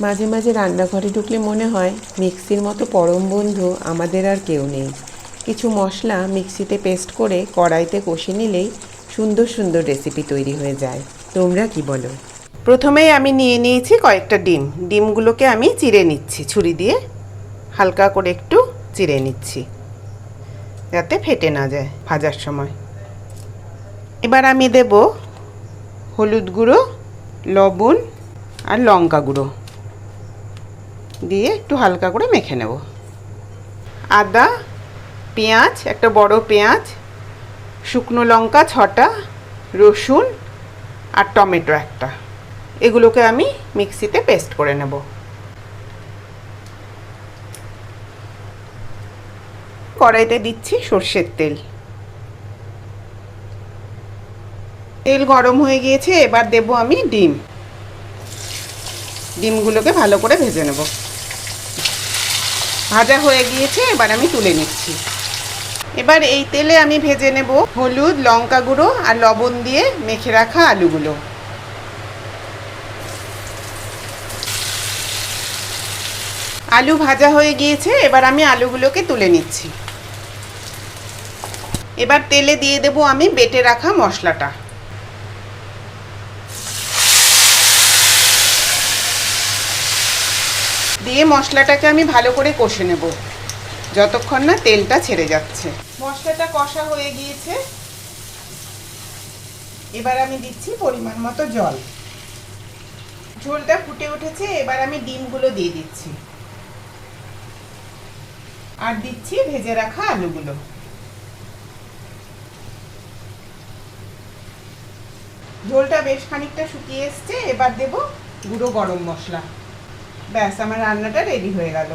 মাঝে মাঝে রান্নাঘরে ঢুকলে মনে হয় মিক্সির মতো পরম বন্ধু আমাদের আর কেউ নেই। কিছু মশলা মিক্সিতে পেস্ট করে কড়াইতে কষে নিলেই সুন্দর সুন্দর রেসিপি তৈরি হয়ে যায়। তোমরা কি বলো? প্রথমেই আমি নিয়ে নিয়েছি কয়েকটা ডিম। ডিমগুলোকে আমি চিড়ে নিচ্ছি ছুরি দিয়ে, হালকা করে একটু চিড়ে নিচ্ছি যাতে ফেটে না যায় ভাজার সময়। এবার আমি দেব হলুদ গুঁড়ো, লবণ আর লঙ্কা গুঁড়ো দিয়ে একটু হালকা করে মেখে নেব। আদা, পেঁয়াজ, একটা বড় পেঁয়াজ, শুকনো লঙ্কা 6টা, রসুন আর টমেটো একটা, এগুলোকে আমি মিক্সিতে পেস্ট করে নেব। কড়াইতে দিচ্ছি সর্ষের তেল। তেল গরম হয়ে গিয়েছে, এবার দেব আমি ডিম। ডিমগুলোকে ভালো করে ভেজে নেব। ভাজা হয়ে গিয়েছে, এবার আমি তুলে নিচ্ছি। এবার এই তেলে আমি ভেজে নেব হলুদ, লঙ্কা গুঁড়ো আর লবণ দিয়ে মেখে রাখা আলুগুলো। আলু ভাজা হয়ে গিয়েছে, এবার আমি আলুগুলোকে তুলে নিচ্ছি। এবার তেলে দিয়ে দেব আমি বেটে রাখা মশলাটা। দিয়ে মশলাটাকে আমি ভালো করে কষে নেব যতক্ষণ না তেলটা ছেড়ে যাচ্ছে। মশলাটা কষা হয়ে গিয়েছে, এবার আমি দিচ্ছি পরিমাণ মতো জল। ঝোলটা ফুটে উঠেছে, এবার আমি ডিমগুলো দিয়ে দিচ্ছি আর দিচ্ছি ভেজে রাখা আলুগুলো। ঝোলটা বেশ খানিকটা শুকিয়ে এসছে, এবার দেব গুঁড়ো গরম মশলা। ব্যাস, আমার রান্নাটা রেডি হয়ে গেল।